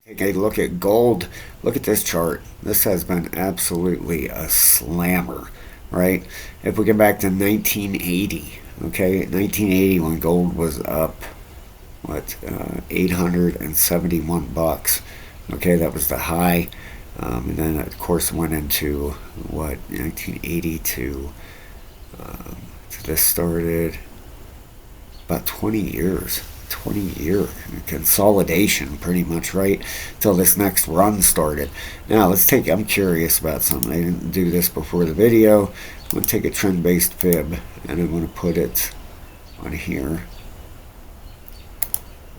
Take a look at gold. Look at this chart. This has been absolutely a slammer, right? If we get back to 1980, okay, 1980 when gold was up, what, 871 bucks. Okay, that was the high. And then, of course, went into what, 1980 to this started about 20 years. 20-year consolidation, pretty much, right? Till this next run started. Now, I'm curious about something. I didn't do this before the video. I'm going to take a trend-based fib, and I'm going to put it on here.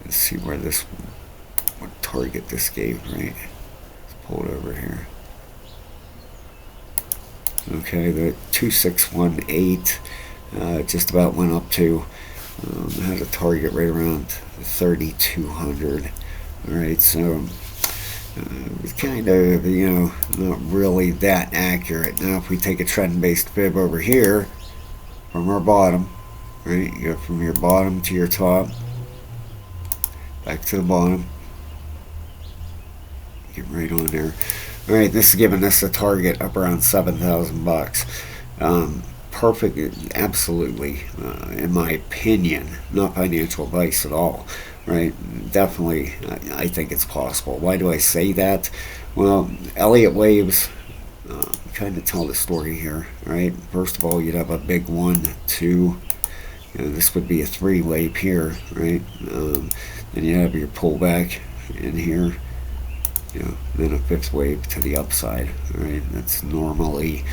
Let's see what target this gave, right? Let's pull it over here. Okay, the 2618 just about went up to had a target right around 3,200. All right, so it's kind of, not really that accurate. Now, if we take a trend-based fib over here from our bottom, right, you go from your bottom to your top, back to the bottom, get right on there. All right, this is giving us a target up around 7,000 bucks. Perfect, absolutely, in my opinion, not financial advice at all, right? Definitely, I think it's possible. Why do I say that? Well, Elliott waves kind of tell the story here, right? First of all, you'd have a big 1, 2, this would be a 3 wave here, right? Then you have your pullback in here, then a 5th wave to the upside, right? That's normally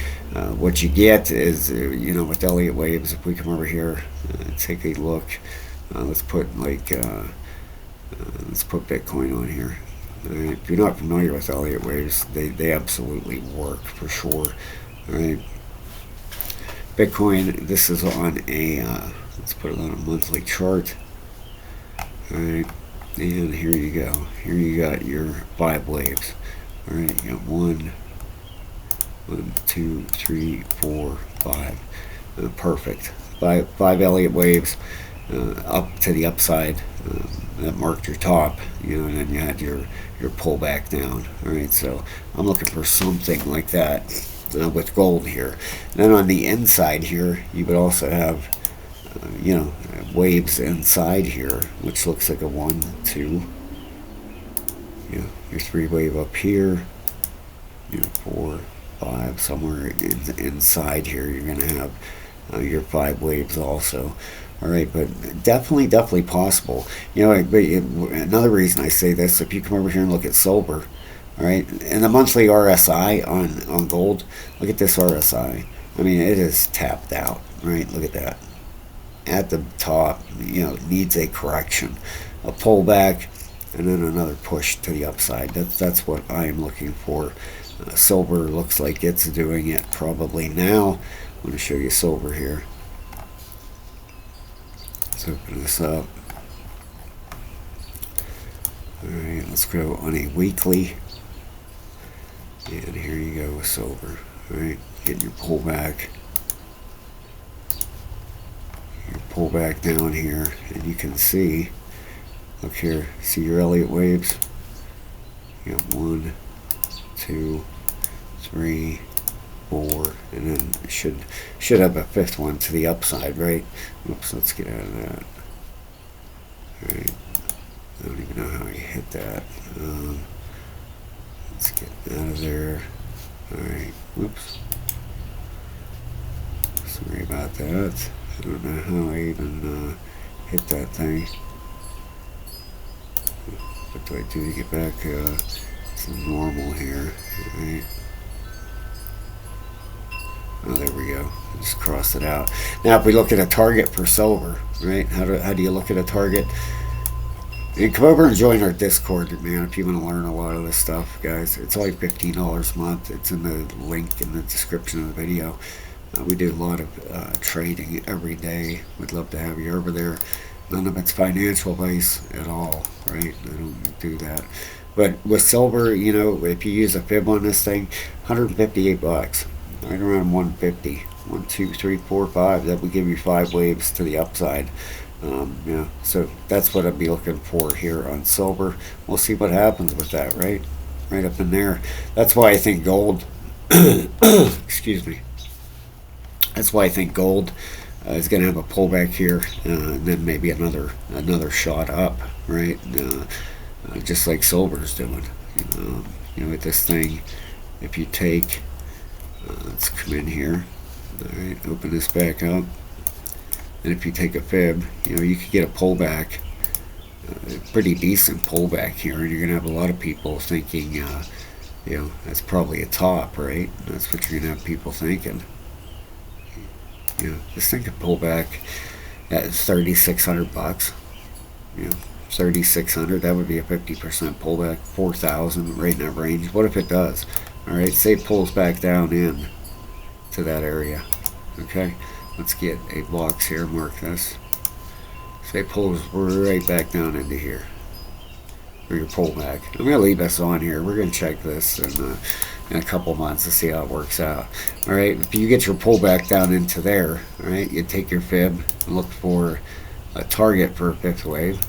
what you get is, with Elliott waves. If we come over here, take a look. Let's put Bitcoin on here. Right? If you're not familiar with Elliott waves, they absolutely work for sure. All right. Bitcoin. This is on a let's put it on a monthly chart. All right. And here you go. Here you got your 5 waves. All right, you got 1, 2, 3, 4, 5. Perfect. Five Elliott waves up to the upside that marked your top. And then you had your pullback down. All right, so I'm looking for something like that with gold here. And then on the inside here, you would also have waves inside here, which looks like a 1, 2, your 3 wave up here, 4, 5, somewhere inside here you're going to have your 5 waves also. All right, but definitely possible. Another reason I say this, if you come over here and look at silver, all right, and the monthly RSI on gold, look at this RSI. I mean, it is tapped out, right? Look at that. At the top, needs a correction, a pullback, and then another push to the upside. That's what I am looking for. Silver looks like it's doing it probably now. I'm going to show you silver here. Let's open this up. All right, let's go on a weekly, and here you go with silver. All right, getting your pullback. Pull back down here, and you can see, look here, see your Elliott waves? You got 1, 2, 3, 4, and then should have a 5th one to the upside, right? Oops, let's get out of that. All right, I don't even know how you hit that. Let's get out of there. All right, whoops. Sorry about that. I don't know how I even hit that thing. What do I do to get back to normal here? Right. Oh, there we go. Just cross it out. Now, if we look at a target for silver, right? How do you look at a target? And come over and join our Discord, man, if you want to learn a lot of this stuff, guys. It's only $15 a month. It's in the link in the description of the video. We do a lot of trading every day. We'd love to have you over there. None of it's financial advice at all, right? I don't do that. But with silver, if you use a fib on this thing, 158 bucks, right around 150. 1, 2, 3, 4, 5. That would give you 5 waves to the upside. So that's what I'd be looking for here on silver. We'll see what happens with that, right? Right up in there. That's why I think gold, excuse me, that's why I think gold is going to have a pullback here, and then maybe another shot up, right? Just like silver is doing. With this thing, if you take, let's come in here, all right, open this back up, and if you take a fib, you could get a pullback, a pretty decent pullback here, and you're going to have a lot of people thinking, that's probably a top, right? That's what you're going to have people thinking. This thing could pull back at $3,600. 3,600. That would be a 50% pullback. 4,000, right in that range. What if it does? All right, say it pulls back down in to that area. Okay, let's get a box here. Mark this. Say it pulls right back down into here. Or your pullback. I'm gonna leave this on here. We're gonna check this in a couple months to see how it works out. All right, if you get your pullback down into there, all right, you take your fib and look for a target for a fifth wave.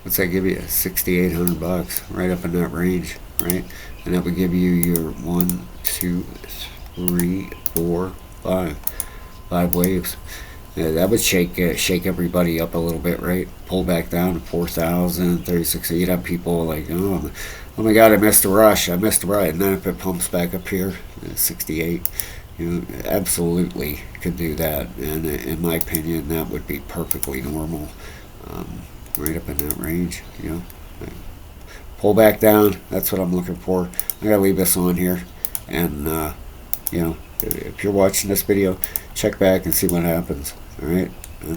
What's that give you? $6,800, right up in that range, right? And that would give you your 1, 2, 3, 4, 5 waves. That would shake everybody up a little bit, right? Pull back down to 4,000, 36. You'd have people like, oh my God, I missed a rush. And then if it pumps back up here, 68, absolutely could do that. And in my opinion, that would be perfectly normal, right up in that range. Pull back down. That's what I'm looking for. I gotta leave this on here, and if you're watching this video, check back and see what happens. All right,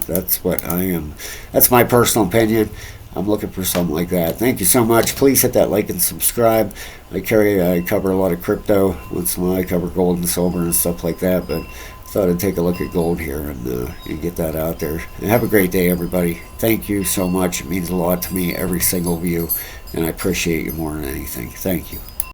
that's what I am. That's my personal opinion. I'm looking for something like that. Thank you so much. Please hit that like and subscribe. I cover a lot of crypto. Once in a while, I cover gold and silver and stuff like that. But I thought I'd take a look at gold here and get that out there. And have a great day, everybody. Thank you so much. It means a lot to me, every single view, and I appreciate you more than anything. Thank you.